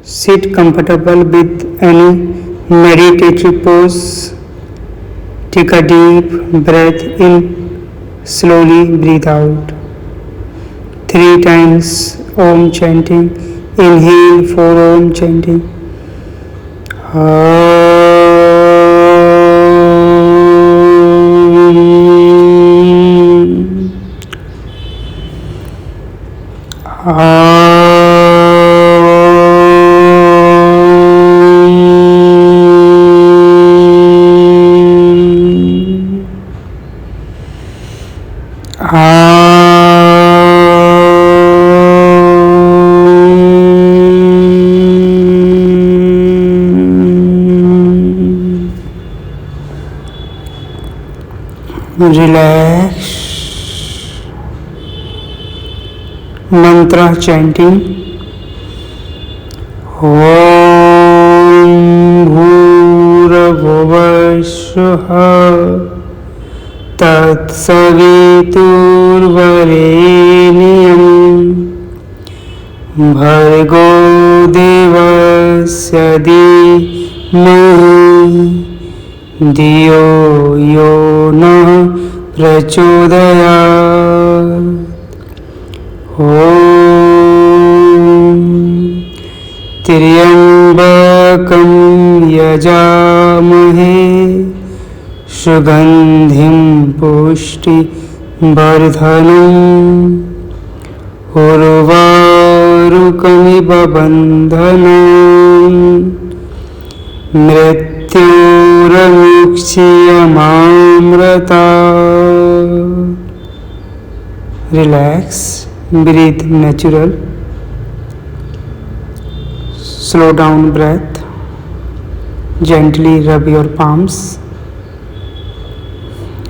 Sit comfortable with any meditative pose. Take a deep breath in, slowly breathe out. 3 times Om chanting. Inhale for Om chanting. Relax. Mantra chanting. Om Bhurabhuvah Svah Tatsaviturvarenyam Bhargo Devasya Dhimahi Dhiyo Yo Nah Prachodayat. Om Triambakam Yajamahe Sugandhim Pushti Vardhanam Urvarukamiva Bandhanam Mrityuramukshyamamrata. Relax, breathe natural. Slow down breath. Gently rub your palms.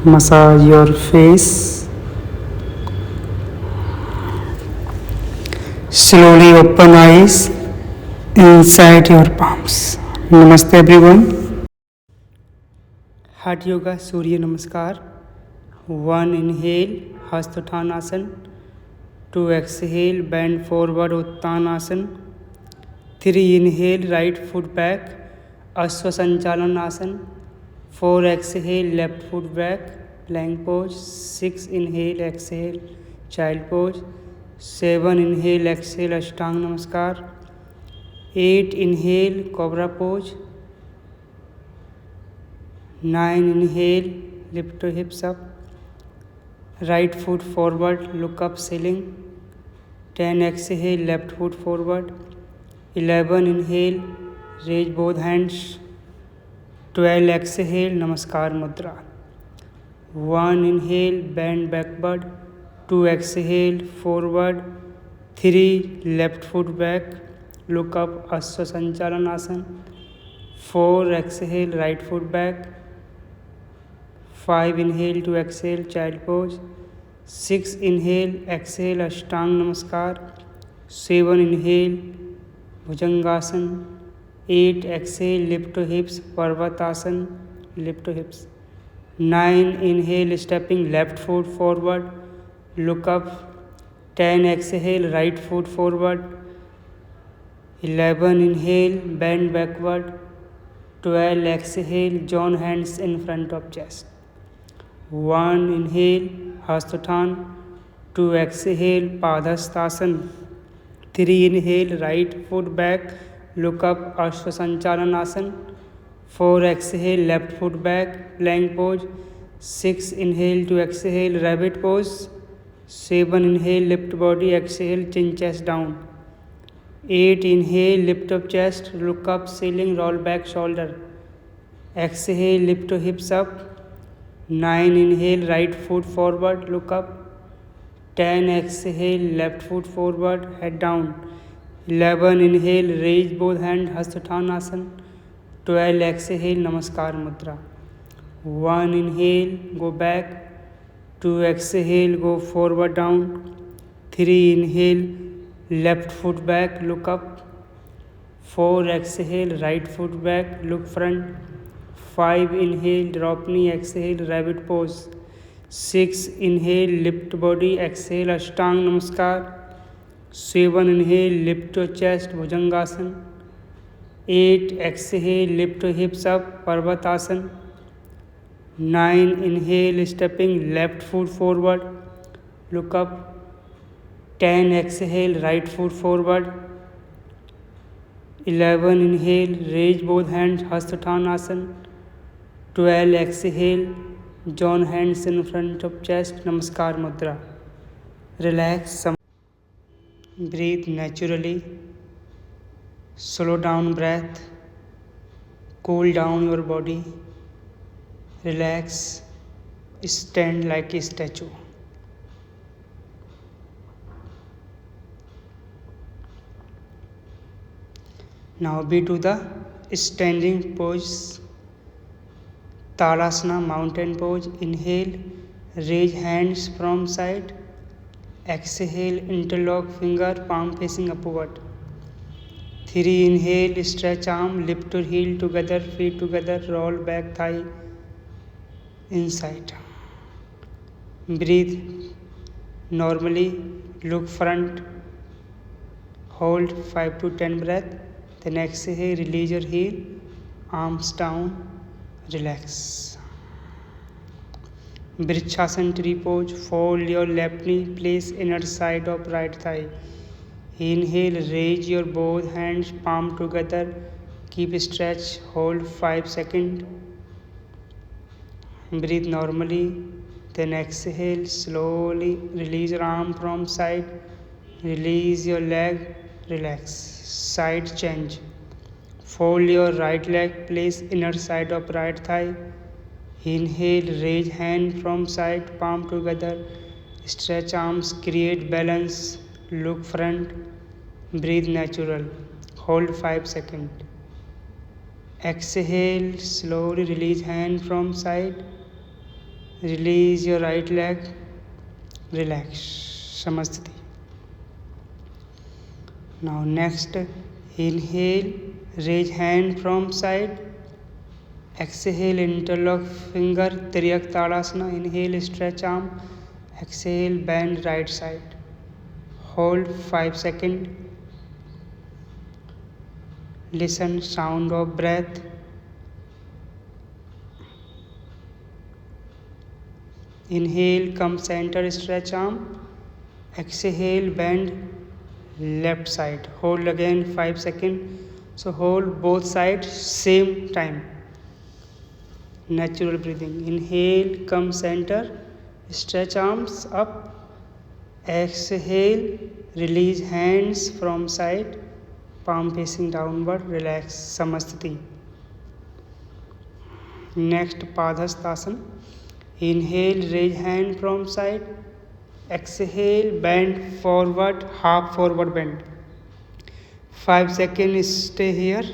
Massage your face. Slowly open eyes inside your palms. Namaste everyone. Hatha Yoga Surya Namaskar. 1 inhale Hastottanasana. 2 exhale bend forward Uttanasana. 3 inhale right foot back Ashwasanchalanasana. 4 exhale left foot back plank pose. 6 inhale exhale child pose. 7 inhale exhale Ashtanga Namaskar. 8 inhale cobra pose. 9 inhale lift your hips up. Right foot forward look up ceiling. 10 exhale left foot forward. 11 inhale raise both hands. 12 exhale Namaskar Mudra. 1 inhale bend backward. 2 exhale forward. 3 left foot back look up Ashwasanchalanasana. 4 exhale right foot back. 5 inhale to exhale child pose. 6 inhale exhale Ashtanga Namaskar. 7 inhale Bhujangasana. 8 exhale lift your hips Parvatasana. Lift your hips. 9 inhale stepping left foot forward look up. 10 exhale right foot forward. 11 inhale bend backward. 12 exhale join hands in front of chest. 1 inhale Hastottan. 2 exhale Padhastasana. 3 inhale right foot back look up Ashwasanchalanasana. 4 exhale left foot back plank pose. 6 inhale to exhale rabbit pose. 7 inhale lift body exhale chin chest down. 8 inhale lift up chest look up ceiling roll back shoulder. Exhale lift your hips up. 9 inhale right foot forward look up. 10 exhale left foot forward head down. 11 inhale raise both hands Hastottanasana. 12 exhale Namaskar Mudra. 1 inhale go back. 2 exhale go forward down. 3 inhale left foot back look up. 4 exhale right foot back look front. 5 inhale drop knee exhale rabbit pose. 6 inhale lift body exhale Ashtanga Namaskar. 7 inhale lift your chest Bhujangasana. 8. Exhale, lift your hips up, Parvatasana. 9. Inhale, stepping left foot forward, look up. 10. Exhale, right foot forward. 11. Inhale, raise both hands, Hastottanasana. 12. Exhale, join hands in front of chest, Namaskar Mudra. Relax. Breathe naturally. Slow down breath. Cool down your body. Relax. Stand like a statue. Now we do the standing pose. Tadasana, mountain pose. Inhale, raise hands from side. Exhale, interlock finger, palm facing upward. 3. Inhale, stretch arm, lift your heel together, feet together, roll back thigh inside. Breathe normally, look front, hold 5 to 10 breath, then exhale, release your heel, arms down, relax. Vrikshasana tree pose, fold your left knee, place inner side of right thigh. Inhale, raise your both hands, palm together, keep stretch, hold 5 seconds. Breathe normally, then exhale, slowly release your arm from side, release your leg, relax. Side change. Fold your right leg, place inner side of right thigh. Inhale, raise hand from side, palm together, stretch arms, create balance, look front, breathe natural, hold 5 seconds. Exhale, slowly release hand from side, release your right leg, relax. Samastiti. Now next, inhale, raise hand from side. Exhale, interlock finger, Triyak Tadasana. Inhale, stretch arm. Exhale, bend right side. Hold 5 seconds. Listen sound of breath. Inhale, come center, stretch arm. Exhale, bend left side. Hold again 5 seconds. So hold both sides same time. Natural breathing. Inhale, come center, stretch arms up. Exhale, release hands from side, palm facing downward, relax. Samastiti. Next, Padhastasana. Inhale, raise hand from side. Exhale, bend forward, half forward bend. 5 seconds, stay here.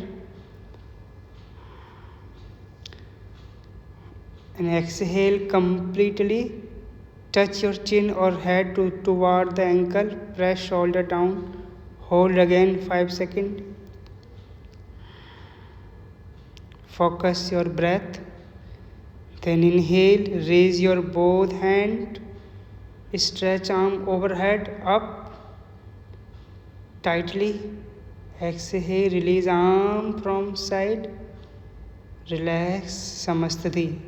And exhale completely. Touch your chin or head toward the ankle. Press shoulder down. Hold again 5 seconds. Focus your breath. Then inhale, raise your both hand. Stretch arm overhead up tightly. Exhale, release arm from side. Relax. Samastiti.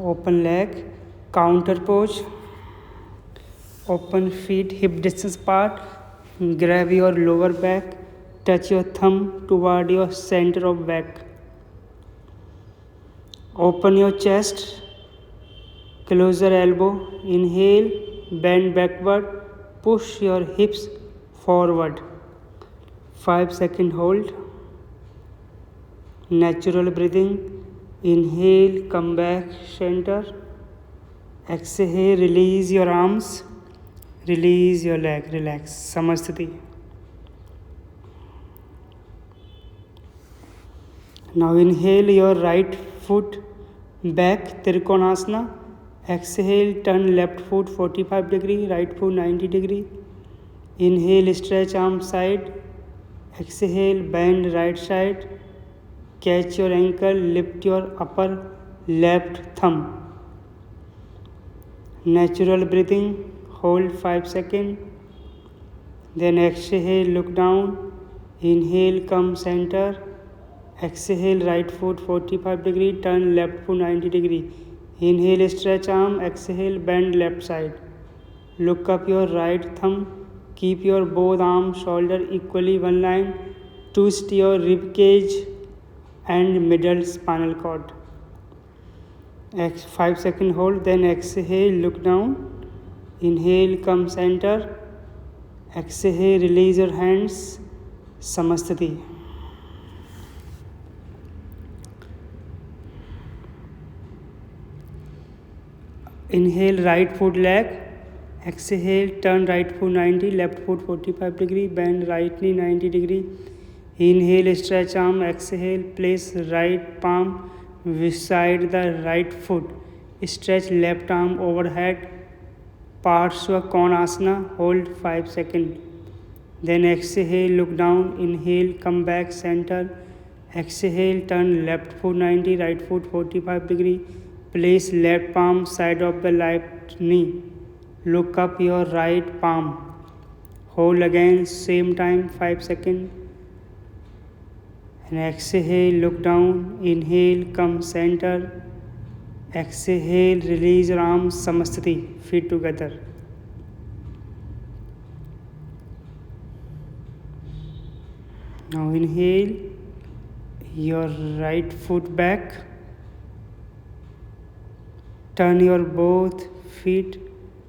Open leg, counter pose. Open feet hip distance apart. Grab your lower back. Touch your thumb toward your center of back. Open your chest. Close your elbow. Inhale, bend backward. Push your hips forward. 5 seconds hold. Natural breathing. Inhale, come back, center. Exhale, release your arms. Release your leg, relax. Samastiti. Now inhale your right foot back, Trikonasana. Exhale, turn left foot 45 degree, right foot 90 degree. Inhale, stretch arm side. Exhale, bend right side. Catch your ankle, lift your upper left thumb. Natural breathing, hold 5 seconds. Then exhale, look down. Inhale, come center. Exhale, right foot 45 degree, turn left foot 90 degree. Inhale, stretch arm. Exhale, bend left side. Look up your right thumb. Keep your both arms, shoulder equally one line. Twist your rib cage and middle spinal cord. 5-second hold. Then exhale, look down. Inhale, come center. Exhale, release your hands. Samastiti. Inhale, right foot leg. Exhale, turn right foot 90, left foot 45 degree, bend right knee 90 degree. Inhale, stretch arm. Exhale, place right palm beside the right foot. Stretch left arm overhead. Parshva Konasana. Hold 5 seconds. Then exhale, look down. Inhale, come back center. Exhale, turn left foot 90, right foot 45 degree. Place left palm side of the left knee. Look up your right palm. Hold again, same time, 5 seconds. And exhale, look down. Inhale, come center. Exhale, release your arms, Samastiti, feet together. Now inhale, your right foot back. Turn your both feet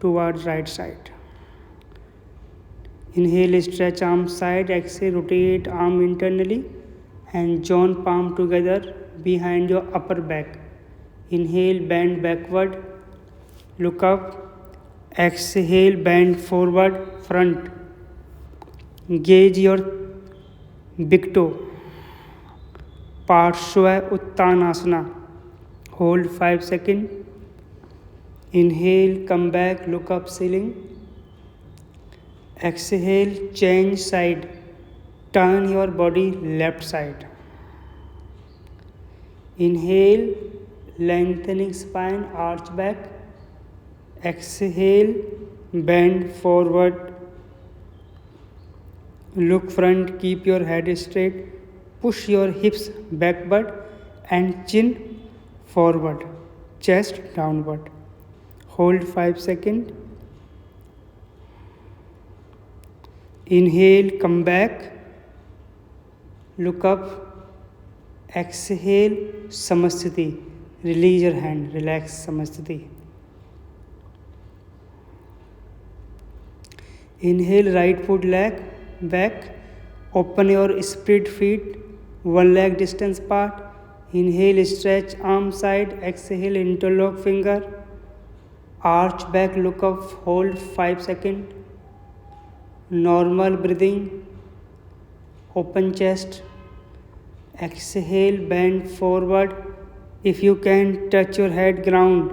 towards right side. Inhale, stretch arm side. Exhale, rotate arm internally and join palm together behind your upper back. Inhale, bend backward. Look up. Exhale, bend forward, front. Gauge your big toe. Parshva Uttanasana. Hold 5 seconds. Inhale, come back, look up ceiling. Exhale, change side. Turn your body left side. Inhale, lengthening spine, arch back. Exhale, bend forward. Look front, keep your head straight. Push your hips backward and chin forward. Chest downward. Hold 5 seconds. Inhale, come back. Look up. Exhale, Samastiti. Release your hand. Relax, Samastiti. Inhale, right foot leg back. Open your split feet. One leg distance apart. Inhale, stretch arm side. Exhale, interlock finger. Arch back, look up, hold 5 seconds. Normal breathing. Open chest. Exhale, bend forward. If you can, touch your head ground.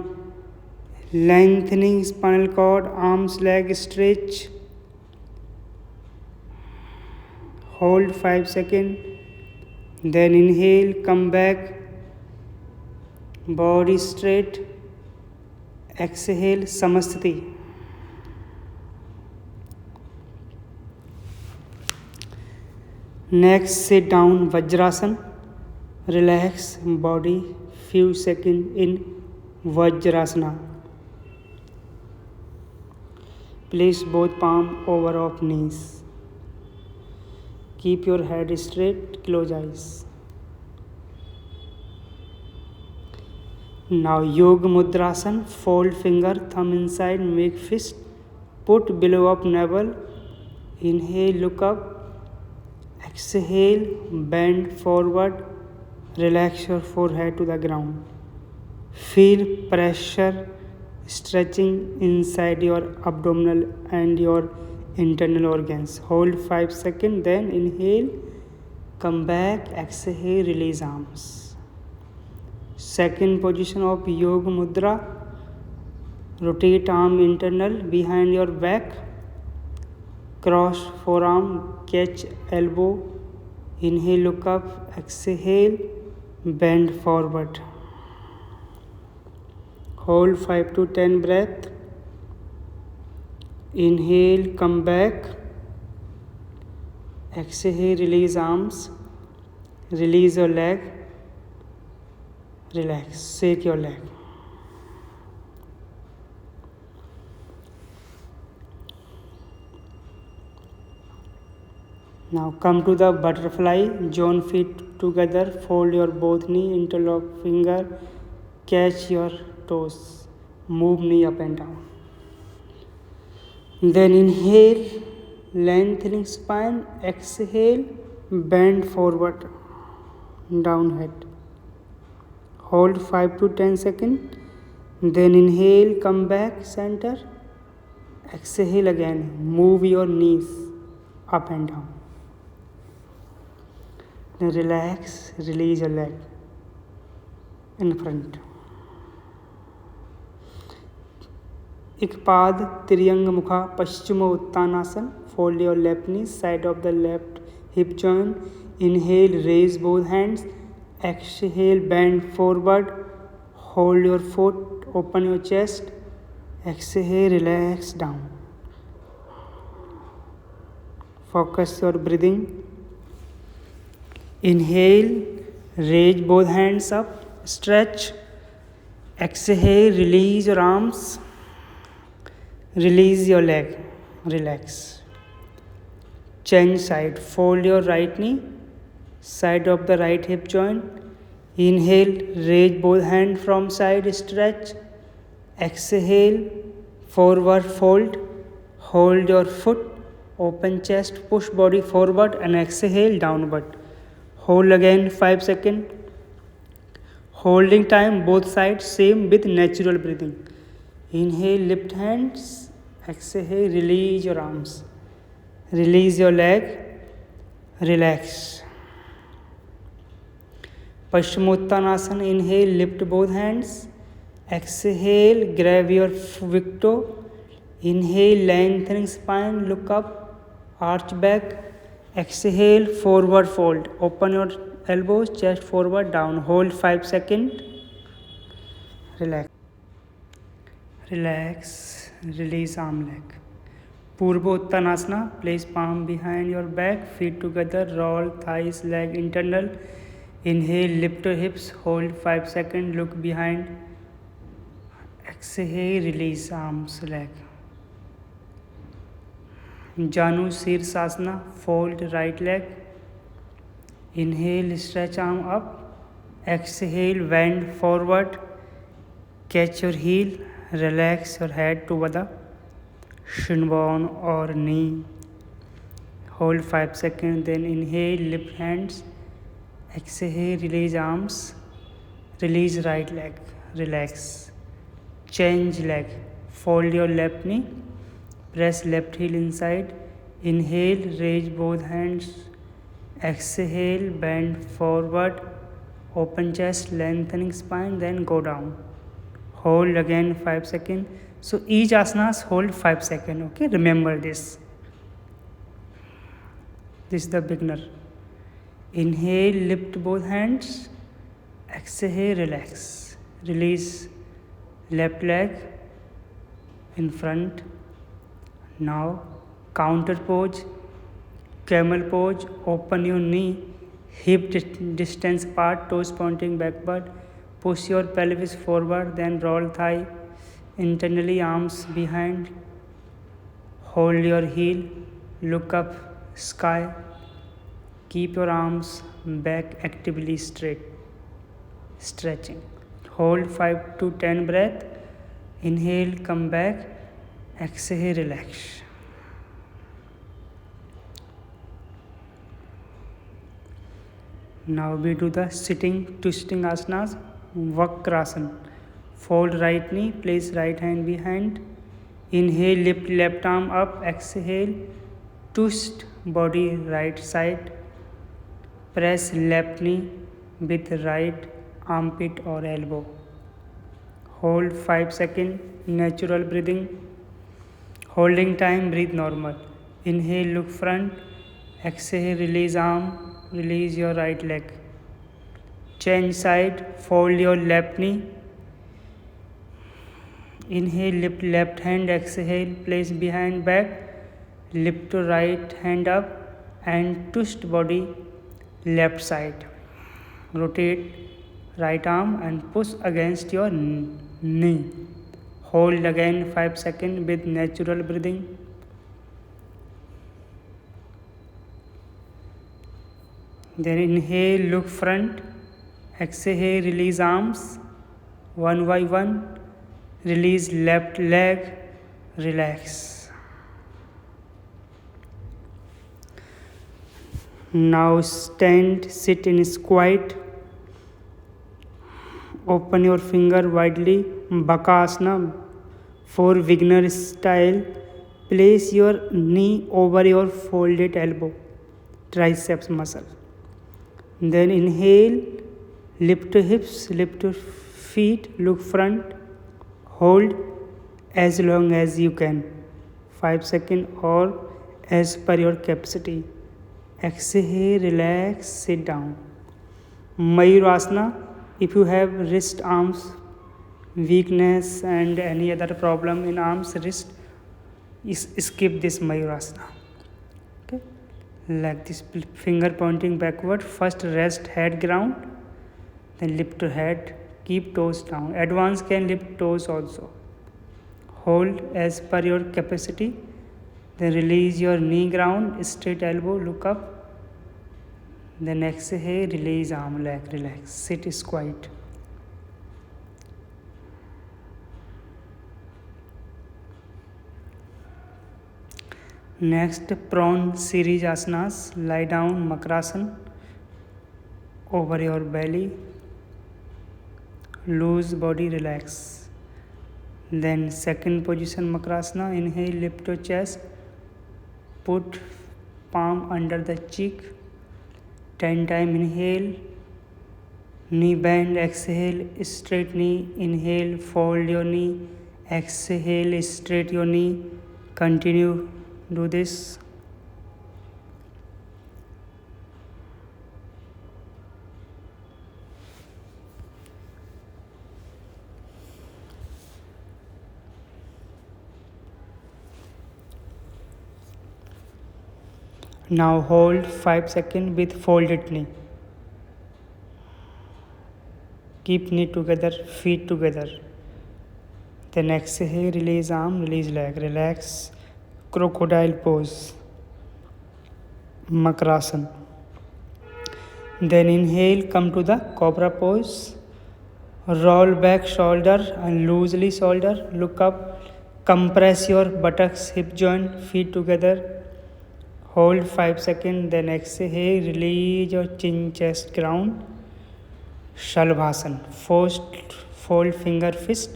Lengthening spinal cord, arms, leg stretch. Hold 5 seconds. Then inhale, come back. Body straight. Exhale, Samastiti. Next, sit down, Vajrasana. Relax body few seconds in Vajrasana. Place both palms over of knees. Keep your head straight, close eyes. Now Yoga Mudrasana, fold finger, thumb inside, make fist, put below of navel. Inhale, look up. Exhale, bend forward, relax your forehead to the ground. Feel pressure stretching inside your abdominal and your internal organs. Hold 5 seconds, then inhale, come back, exhale, release arms. Second position of Yoga Mudra. Rotate arm internal behind your back. Cross forearm, catch elbow. Inhale, look up. Exhale, bend forward. Hold 5 to 10 breath. Inhale, come back. Exhale, release arms, release your leg, relax, shake your leg. Now come to the butterfly. Join feet together, fold your both knee, interlock finger, catch your toes, move knee up and down. Then inhale, lengthening spine, exhale, bend forward, down head. Hold 5 to 10 seconds. Then inhale, come back, center. Exhale again, move your knees up and down. Then relax, release your leg in front. Ikpad Trianga Mukha Paschima Uttanasana. Fold your left knee, side of the left hip joint. Inhale, raise both hands. Exhale, bend forward. Hold your foot, open your chest. Exhale, relax down. Focus your breathing. Inhale, raise both hands up, stretch. Exhale, release your arms, release your leg, relax. Change side, fold your right knee, side of the right hip joint. Inhale, raise both hands from side, stretch. Exhale, forward fold, hold your foot, open chest, push body forward and exhale, downward. Hold again 5 seconds. Holding time both sides same with natural breathing. Inhale, lift hands. Exhale, release your arms. Release your leg. Relax. Paschimottanasana. Inhale, lift both hands. Exhale, grab your Victo. Inhale, lengthening spine, look up, arch back. Exhale, forward fold. Open your elbows, chest forward, down. Hold 5 seconds. Relax. Relax. Release arm leg. Purva Uttanasana. Place palm behind your back, feet together, roll thighs, leg internal. Inhale, lift your hips, hold 5 seconds, look behind. Exhale, release arms, leg. Janu Sirsasana, fold right leg. Inhale, stretch arm up. Exhale, bend forward. Catch your heel. Relax your head toward the shin bone or knee. Hold 5 seconds. Then inhale, lift hands. Exhale, release arms. Release right leg. Relax. Change leg. Fold your left knee. Press left heel inside. Inhale, raise both hands. Exhale, bend forward. Open chest, lengthening spine, then go down. Hold again 5 seconds. So each asanas hold 5 seconds. Okay, remember this. This is the beginner. Inhale, lift both hands. Exhale, relax. Release left leg in front. Now counter pose, camel pose. Open your knee, hip distance apart, toes pointing backward. Push your pelvis forward, then roll thigh internally, arms behind. Hold your heel, look up, sky. Keep your arms back actively straight. Stretching. Hold 5 to 10 breath. Inhale, come back. Exhale, relax. Now we do the sitting twisting asanas. Vakrasana. Fold right knee, place right hand behind. Inhale, lift left arm up. Exhale, twist body right side. Press left knee with right armpit or elbow. Hold 5 seconds. Natural breathing. Holding time, breathe normal. Inhale, look front. Exhale, release arm. Release your right leg. Change side, fold your left knee. Inhale, lift left hand. Exhale, place behind back. Lift your right hand up. and twist body left side. Rotate right arm and push against your knee. Hold again 5 seconds with natural breathing. Then inhale, look front. Exhale, release arms one by one. Release left leg, relax. Now stand, sit in squat. Open your finger widely, Bakasana for beginner style. Place your knee over your folded elbow, triceps muscle. Then inhale, lift your hips, lift your feet, look front, hold as long as you can, 5 seconds or as per your capacity. Exhale, relax, sit down. Mayurasana, if you have wrist arms weakness and any other problem in arms, wrist, skip this Mayurasana. Okay, like this, finger pointing backward. First rest head ground, then lift your head, keep toes down. Advance can lift toes also. Hold as per your capacity. Then release your knee ground, straight elbow, look up. Then exhale, release arm, leg, relax. Sit squat. Next, prone series asanas. Lie down, Makrasana, over your belly. Loose body, relax. Then second position, Makrasana. Inhale, lift your chest. Put palm under the cheek. 10 times inhale. Knee bend, exhale, straight knee. Inhale, fold your knee. Exhale, straight your knee. Continue, do this. Now hold 5 seconds with folded knee. Keep knee together, feet together. Then exhale, release arm, release leg, relax. Crocodile pose, Makrasana. Then inhale, come to the cobra pose. Roll back shoulder and loosely shoulder, look up. Compress your buttocks, hip joint, feet together. Hold 5 seconds, then exhale, release your chin, chest, ground. Shalabhasana. First, fold finger fist.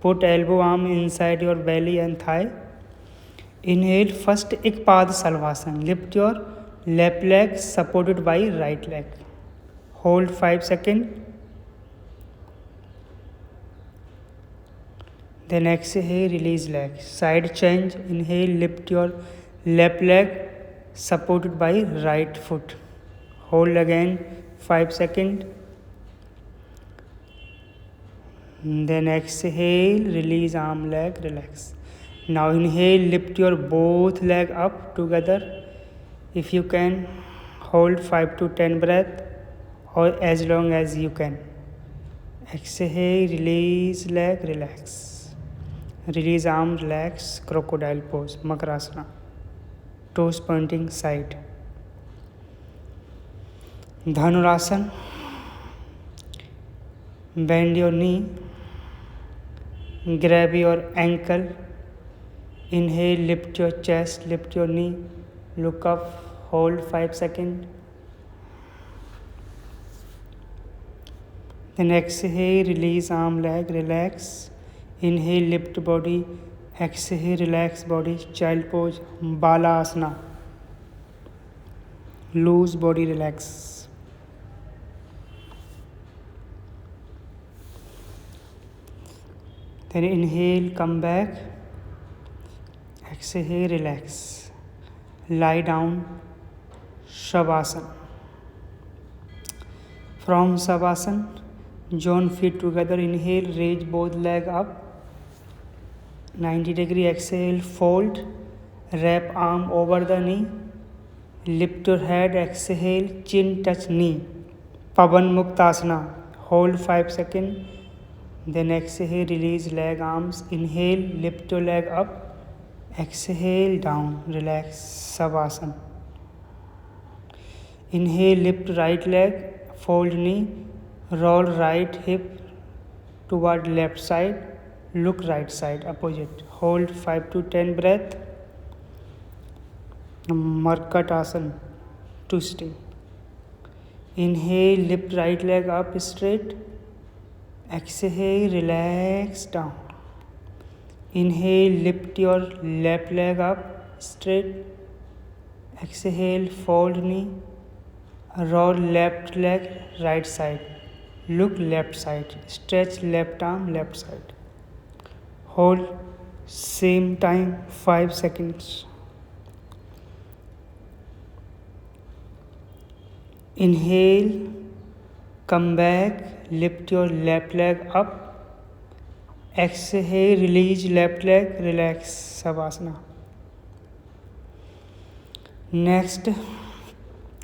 Put elbow arm inside your belly and thigh. Inhale, first Ekpad Salvasana. Lift your left leg supported by right leg. Hold 5 seconds. Then exhale, release leg. Side change. Inhale, lift your left leg supported by right foot. Hold again 5 seconds. Then exhale, release arm, leg, relax. Now inhale, lift your both leg up together. If you can, hold 5 to 10 breath or as long as you can. Exhale, release leg, relax. Release arm, relax, crocodile pose, Makrasana. Toes pointing side. Dhanurasana. Bend your knee. Grab your ankle. Inhale, lift your chest, lift your knee. Look up, hold 5 seconds. Then exhale, release arm, leg, relax. Inhale, lift body. Exhale, relax body, child pose, Balasana. Loose body, relax. Then inhale, come back. Exhale, relax. Lie down, Shavasana. From Shavasana, join feet together. Inhale, raise both legs up. 90 degree exhale, fold, wrap arm over the knee, Lift your head, exhale, chin touch knee. Pavan Muktasana. Hold 5 seconds. Then exhale, release leg, arms. Inhale, lift your leg up. Exhale, down. Relax. Savasana. Inhale, lift right leg, fold knee, roll right hip toward left side, look right side, opposite. Hold 5 to 10 breath. Markatasana, twisting. Inhale, lift right leg up straight. Exhale, relax down. Inhale, lift your left leg up straight. Exhale, fold knee. Roll left leg right side. Look left side. Stretch left arm left side. Hold same time 5 seconds. Inhale, come back, lift your left leg up. Exhale, release left leg, relax, Savasana. Next,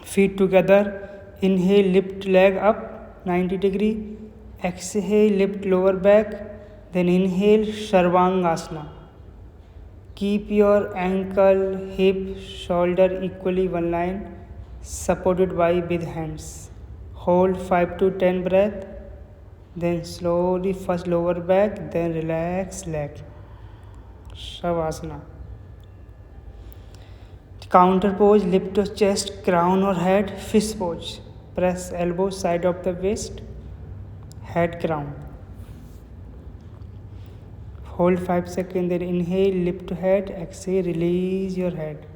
feet together. Inhale, lift leg up 90 degree. Exhale, lift lower back. Then inhale, Sarvangasana. Keep your ankle, hip, shoulder equally one line, supported by both hands. Hold 5 to 10 breath. Then slowly first lower back, then relax leg. Shavasana. Counter pose, lift your chest, crown or head, fist pose. Press elbow side of the waist, head crown. Hold 5 seconds, then inhale, lift head, exhale, release your head.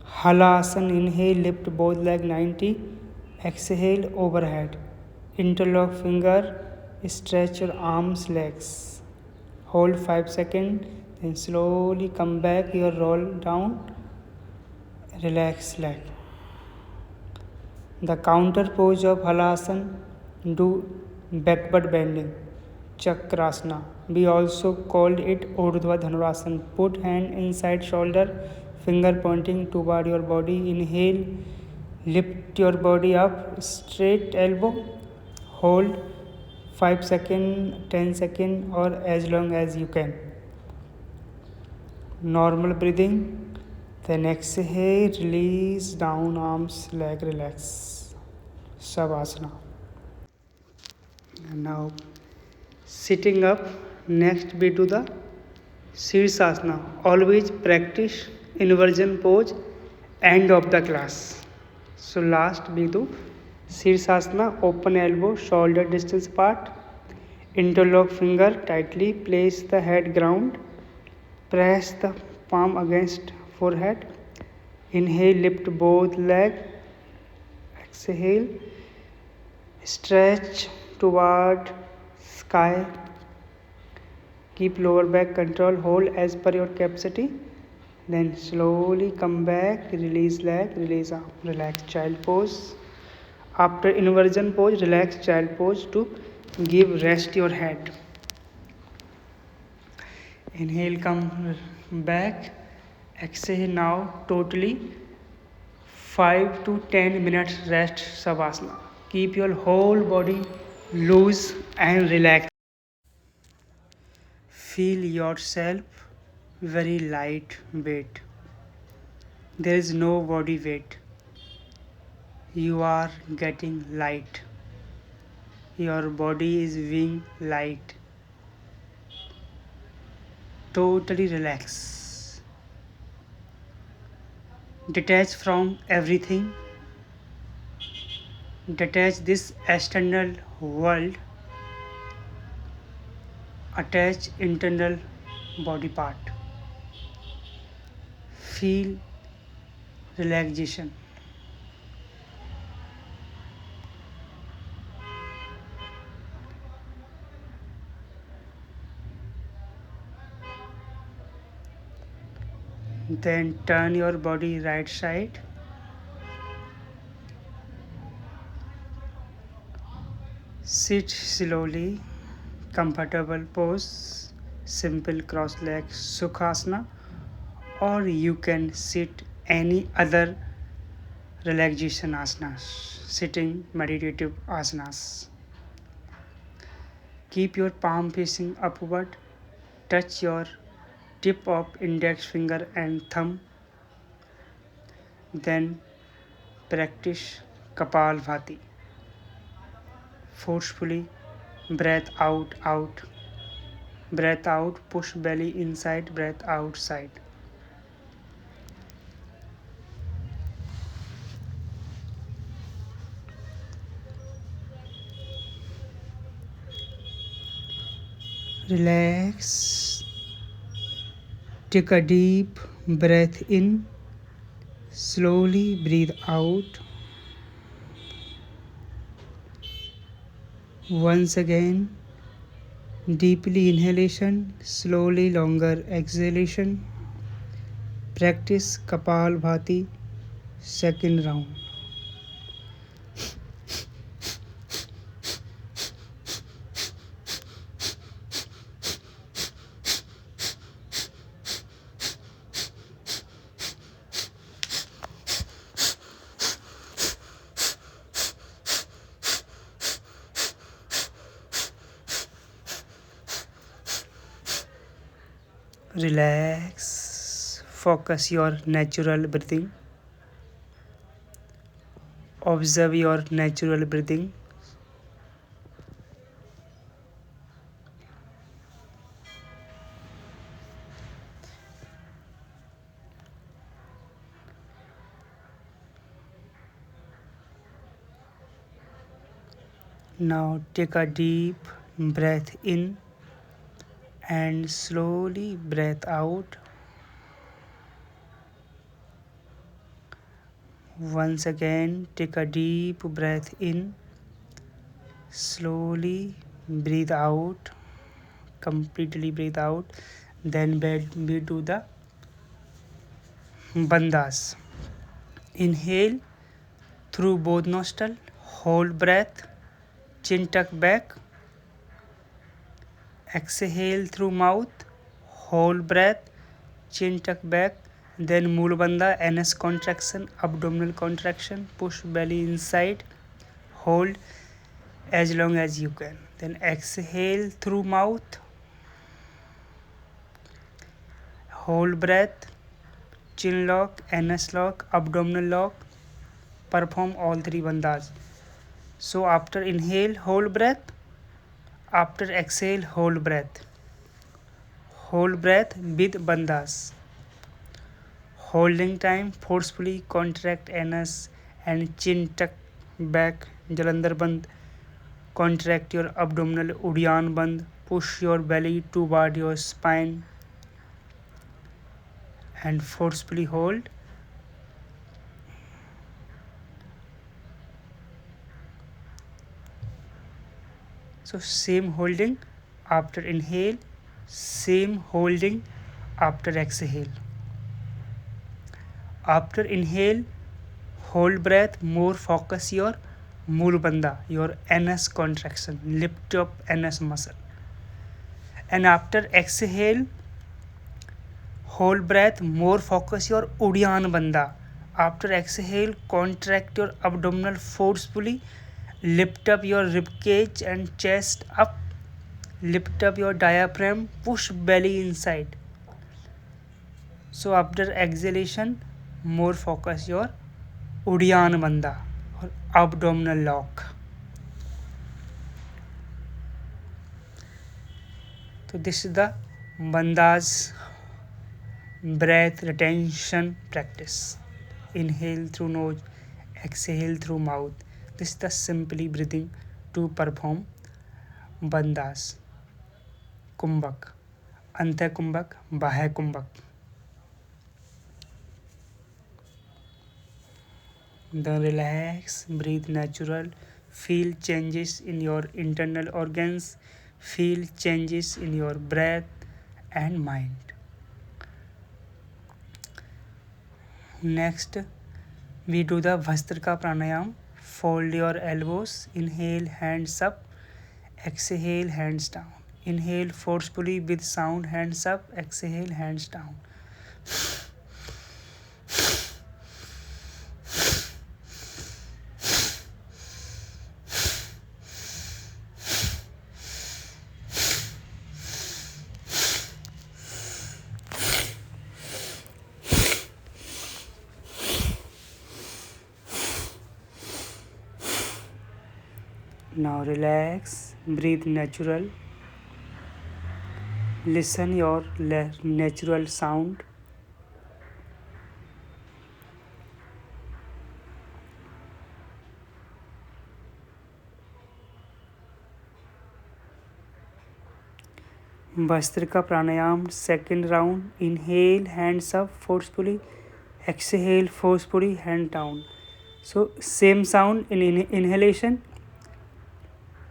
Halasana, inhale, lift both leg 90, exhale, overhead. Interlock finger, stretch your arms, legs. Hold 5 seconds, then slowly come back, your roll down, relax leg. The counter pose of Halasana, do backward bending, Chakrasana. We also called it Urdhva Dhanurasana. Put hand inside shoulder, finger pointing toward your body. Inhale, lift your body up, straight elbow. Hold 5 seconds, 10 seconds, or as long as you can. Normal breathing. Then exhale, release down, arms, leg, relax. Savasana. And now sitting up, next we do the Sirsasana. Always practice inversion pose end of the class. So last we do Sirsasana, open elbow, shoulder distance apart, interlock finger tightly, place the head ground, press the palm against forehead. Inhale, lift both leg. Exhale, stretch toward sky. Keep lower back control, hold as per your capacity. Then slowly come back, release leg, release arm, relax child pose. After inversion pose, relax child pose to give rest your head. Inhale, come back. Exhale now, totally 5 to 10 minutes rest Savasana. Keep your whole body loose and relaxed. Feel yourself very light weight. There is no body weight. You are getting light. Your body is being light. Totally relax. Detach from everything. Detach this external world. Attach internal body part. Feel relaxation. Then turn your body right side. Sit slowly, comfortable pose, simple cross leg Sukhasana, or you can sit any other relaxation asanas, sitting meditative asanas. Keep your palm facing upward. Touch your tip of index finger and thumb. Then practice Kapalbhati. Forcefully breath out, out. Breath out, push belly inside, breath outside. Relax. Take a deep breath in. Slowly breathe out. Once again, deeply inhalation, slowly longer exhalation. Practice Kapalbhati, second round. Relax. Focus your natural breathing. Observe your natural breathing. Now take a deep breath in and slowly breath out. Once again, take a deep breath in. Slowly breathe out. Completely breathe out. Then we do the bandhas. Inhale through both nostrils. Hold breath. Chin tuck back. Exhale through mouth. Hold breath. Chin tuck back. Then Mula Bandha, NS contraction, abdominal contraction. Push belly inside. Hold as long as you can. Then exhale through mouth. Hold breath. Chin lock, NS lock, abdominal lock. Perform all three bandhas. So after inhale, hold breath. After exhale, hold breath. Hold breath with bandhas. Holding time, forcefully contract NS and chin tuck back, Jalandhar Bandh. Contract your abdominal Udyan Bandh. Push your belly toward your spine and forcefully hold. So same holding after inhale, same holding after exhale. After inhale, hold breath, more focus your Mula Bandha, your NS contraction, lift up NS muscle. And after exhale, hold breath, more focus your Udyan Bandha. After exhale, contract your abdominal forcefully, lift up your rib cage and chest up, lift up your diaphragm, push belly inside. So after exhalation, more focus your Udyan Bandha or abdominal lock. So this is the bandhas breath retention practice. Inhale through nose, exhale through mouth. This is the simply breathing to perform bandhas. Kumbhak, Antya Kumbhak, Bahya Kumbhak. Then relax, breathe natural, feel changes in your internal organs, feel changes in your breath and mind. Next, we do the Vastrika Pranayam. Fold your elbows, inhale, hands up, exhale, hands down. Inhale forcefully with sound, hands up, exhale, hands down. Now relax, breathe natural. Listen your natural sound. Vastrika pranayam, second round. Inhale, hands up forcefully. Exhale forcefully, hand down. So same sound in inhalation,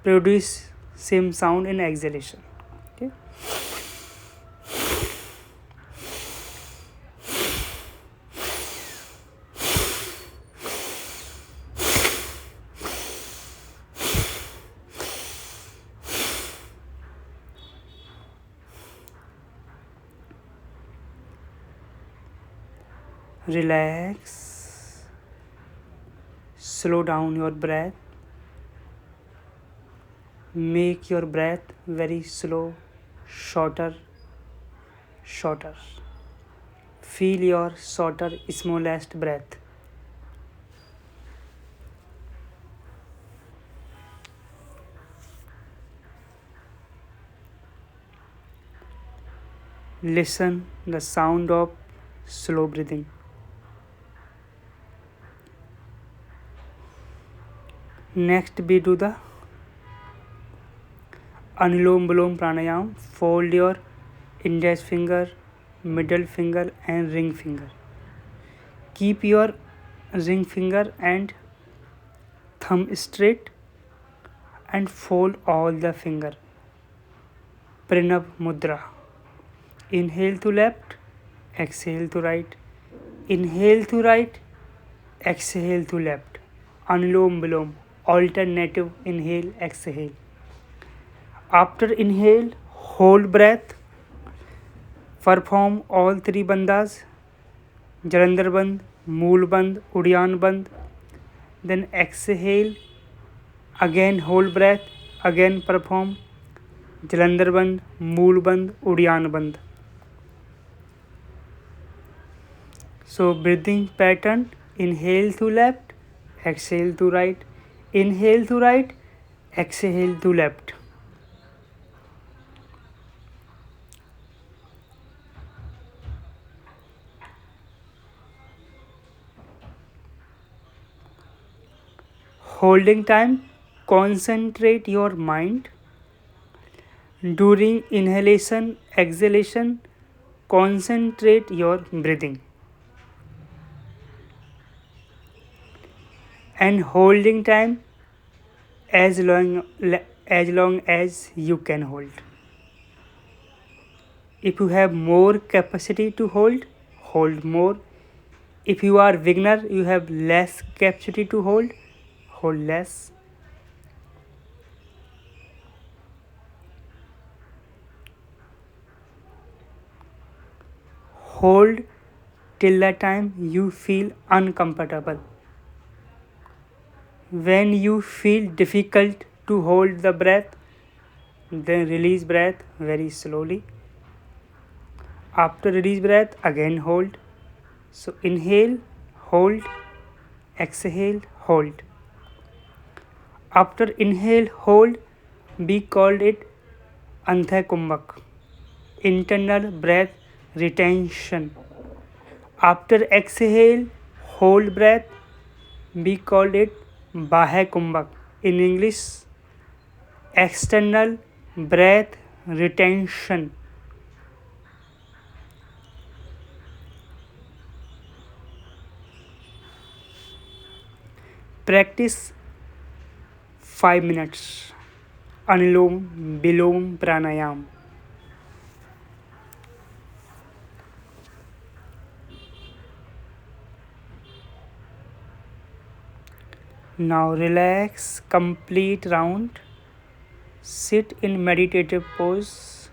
produce same sound in exhalation. Okay. Relax. Slow down your breath. Make your breath very slow, shorter. Feel your shorter, smallest breath. Listen the sound of slow breathing. Next we do the Anulom Vilom Pranayam. Fold your index finger, middle finger and ring finger. Keep your ring finger and thumb straight and fold all the finger. Pranab Mudra. Inhale to left, exhale to right. Inhale to right, exhale to left. Anulom Vilom. Alternative inhale, exhale. After inhale, hold breath. Perform all three bandas. Jalandhar Band, Mool Band, Udyan Band. Then exhale. Again hold breath. Again perform Jalandhar Band, Mool Band, Udyan Band. So breathing pattern: inhale to left, exhale to right. Inhale to right, exhale to left. Holding time, concentrate your mind. During inhalation, exhalation, concentrate your breathing. And holding time as long as you can hold. If you have more capacity to hold more. If you are beginner, you have less capacity to hold less. Hold till the time you feel uncomfortable. When you feel difficult to hold the breath, then release breath very slowly. After release breath, again hold. So inhale, hold, exhale, hold. After inhale, hold, we called it Anthay Kumbhak, internal breath retention. After exhale, hold breath, we called it Bahay Kumbhak. In English, external breath retention. Practice 5 minutes. Anulom Vilom Pranayam. Now relax, complete round. Sit in meditative pose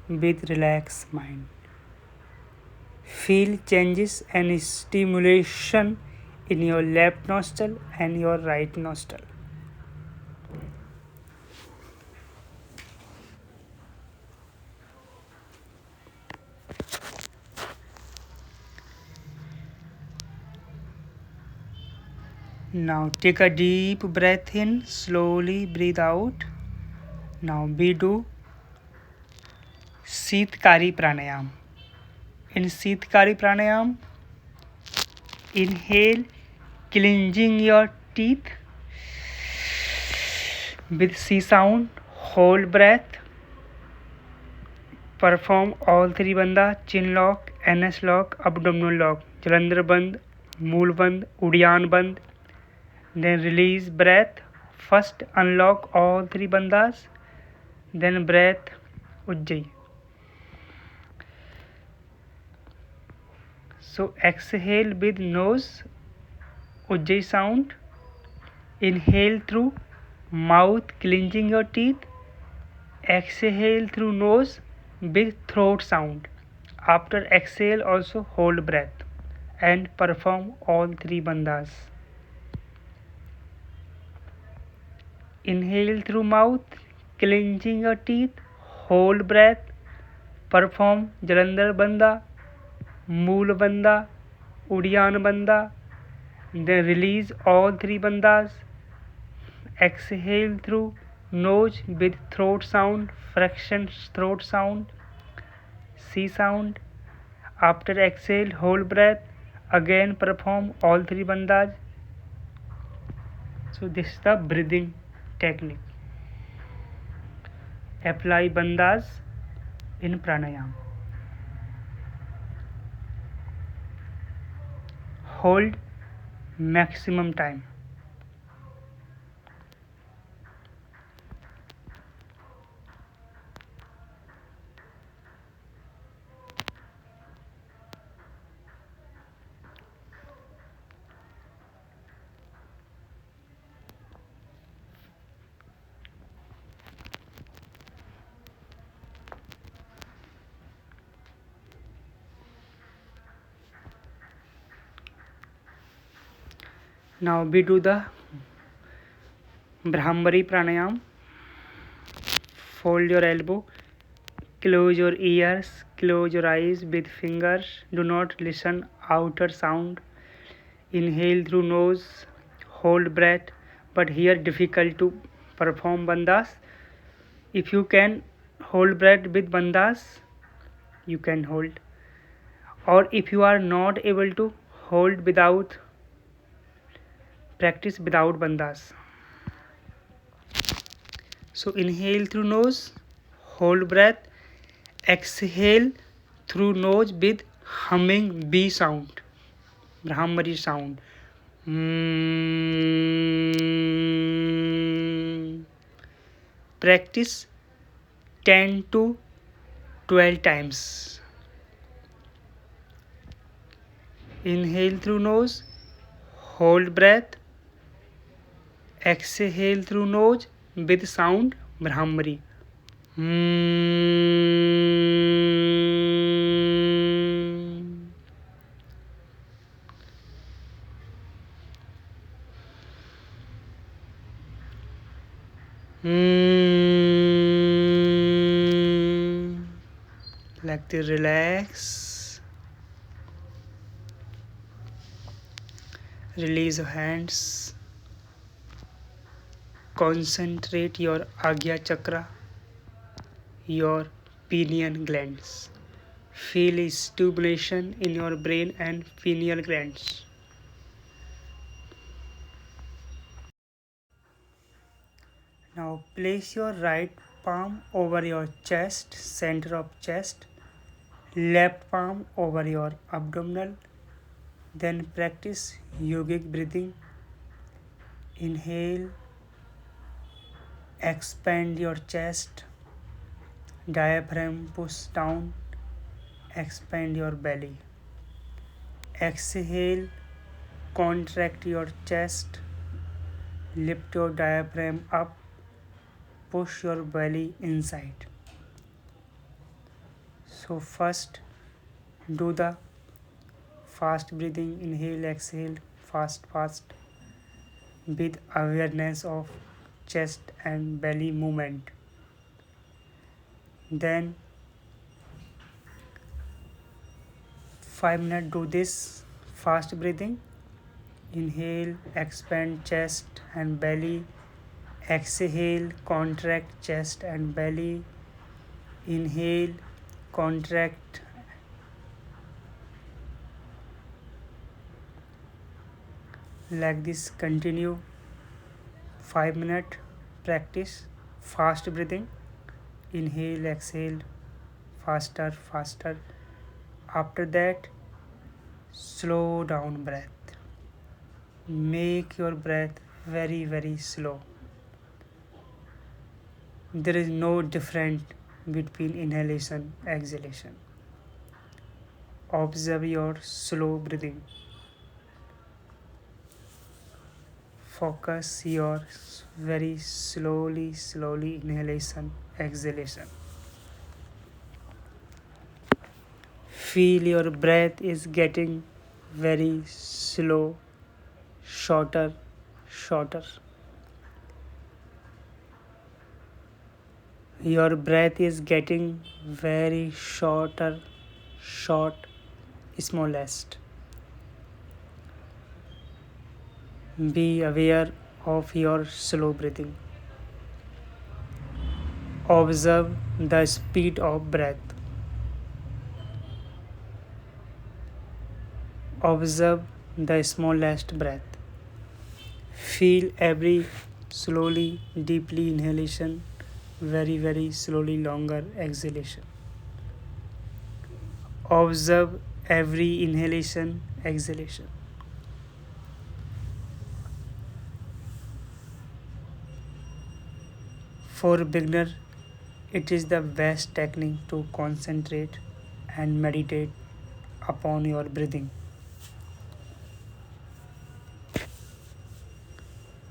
with relaxed mind. Feel changes and stimulation in your left nostril and your right nostril. Now take a deep breath in, slowly breathe out. Now we do Sitkari Pranayam. In Sitkari Pranayam, inhale, clenching your teeth with C sound, hold breath, perform all three banda, chin lock, NS lock, abdominal lock, Jalandhar Band, Mool Band, Udyan Band. Then release breath. First unlock all three bandas, then breath Ujjayi. So exhale with nose, Ujjayi sound. Inhale through mouth, clenching your teeth. Exhale through nose with throat sound. After exhale also hold breath and perform all three bandas. Inhale through mouth, clenching your teeth, hold breath, perform Jalandhar Banda, Mool Banda, Udyan Banda, then release all three bandas. Exhale through nose with throat sound, fraction throat sound, C sound. After exhale, hold breath, again perform all three bandas. So this is the breathing technique. Apply bandas in pranayam. Hold maximum time. Now we do the Brahmari pranayam. Fold your elbow, close your ears, close your eyes with fingers. Do not listen outer sound. Inhale through nose, hold breath, but here difficult to perform bandas. If you can hold breath with bandas, you can hold. Or if you are not able to hold without, practice without bandas. So inhale through nose, hold breath, exhale through nose with humming B sound, Brahmari sound. Practice 10 to 12 times. Inhale through nose, hold breath, exhale through nose with sound Brahmari. Like to relax. Release your hands. Concentrate your Agya Chakra, your pineal glands. Feel stimulation in your brain and pineal glands. Now place your right palm over your chest, center of chest, left palm over your abdominal. Then practice yogic breathing. Inhale, expand your chest, diaphragm push down, expand your belly. Exhale, contract your chest, lift your diaphragm up, push your belly inside. So first do the fast breathing, inhale, exhale, fast with awareness of chest and belly movement. Then 5 minutes do this fast breathing. Inhale, expand chest and belly. Exhale, contract chest and belly. Inhale, contract. Like this, continue 5 minute practice. Fast breathing. Inhale, exhale, faster, faster. After that, slow down breath. Make your breath very, very slow. There is no difference between inhalation exhalation. Observe your slow breathing. Focus your very slowly inhalation exhalation. Feel your breath is getting very slow, shorter, shorter. Your breath is getting very shorter, short, smallest. Be aware of your slow breathing. Observe the speed of breath. Observe the smallest breath. Feel every slowly, deeply inhalation, very, very slowly, longer exhalation. Observe every inhalation, exhalation. For beginner, it is the best technique to concentrate and meditate upon your breathing.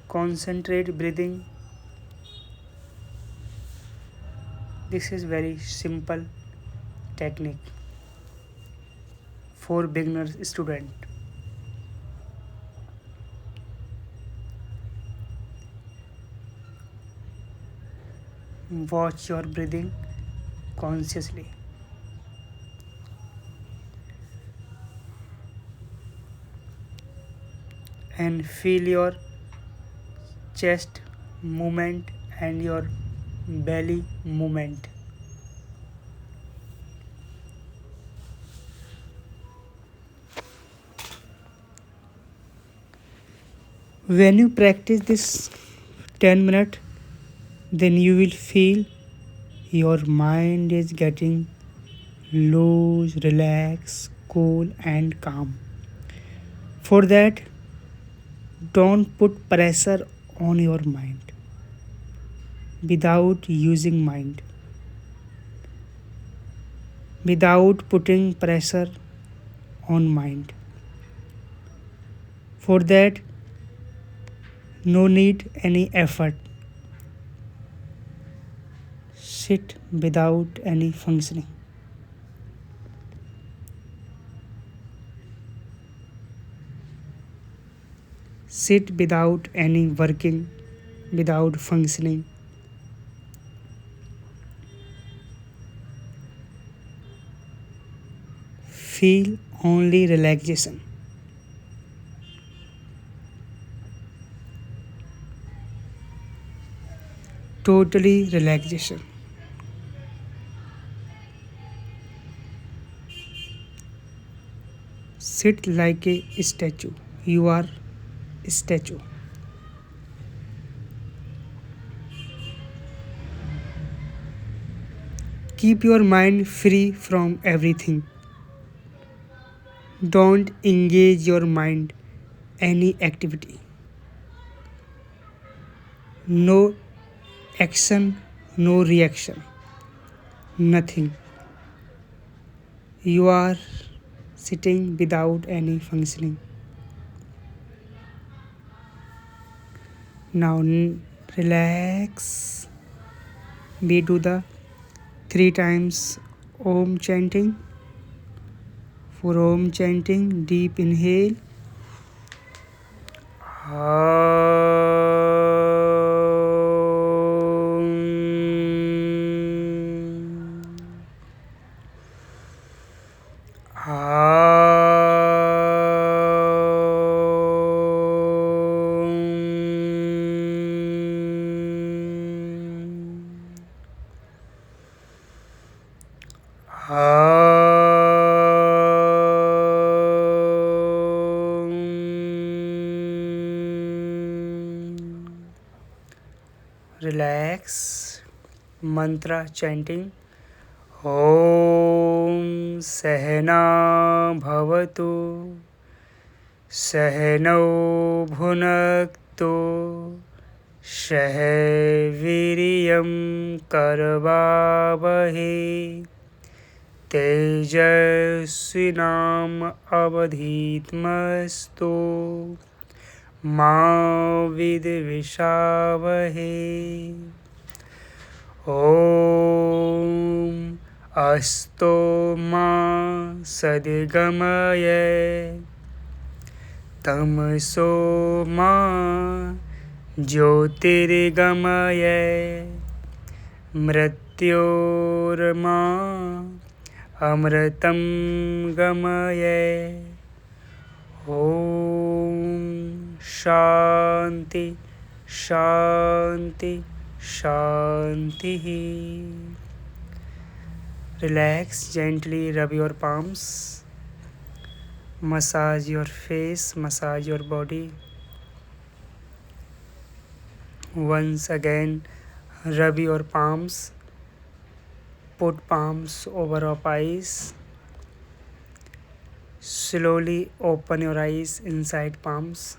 Concentrate breathing. This is very simple technique for beginner student. Watch your breathing consciously. And feel your chest movement and your belly movement. When you practice this 10 minutes, then you will feel your mind is getting loose, relaxed, cool, and calm. For that, don't put pressure on your mind without using mind, without putting pressure on mind. For that, no need any effort. Sit without any functioning. Sit without any working, without functioning. Feel only relaxation. Totally relaxation. Sit like a statue. You are a statue. Keep your mind free from everything. Don't engage your mind any activity. No action, no reaction. Nothing. You are sitting without any functioning. Now relax. We do the 3 times Om chanting. For Om chanting, deep inhale. relax. Mantra chanting. Om Sahana Bhavatu Sahano Bhunaktu सह वीर्यं करवावहे तेजस्विनाम अवधीतमस्तु मा विद्विषावहे। ओम अस्तो मा सद्गमय तमसो मा ज्योतिर्गमय मृत्योर्मा अमृतं गमय। ओम शांति शांति शांति। Relax, gently rub your palms, massage your face, massage your body. Once again, rub your palms, put palms over your eyes. Slowly open your eyes inside palms.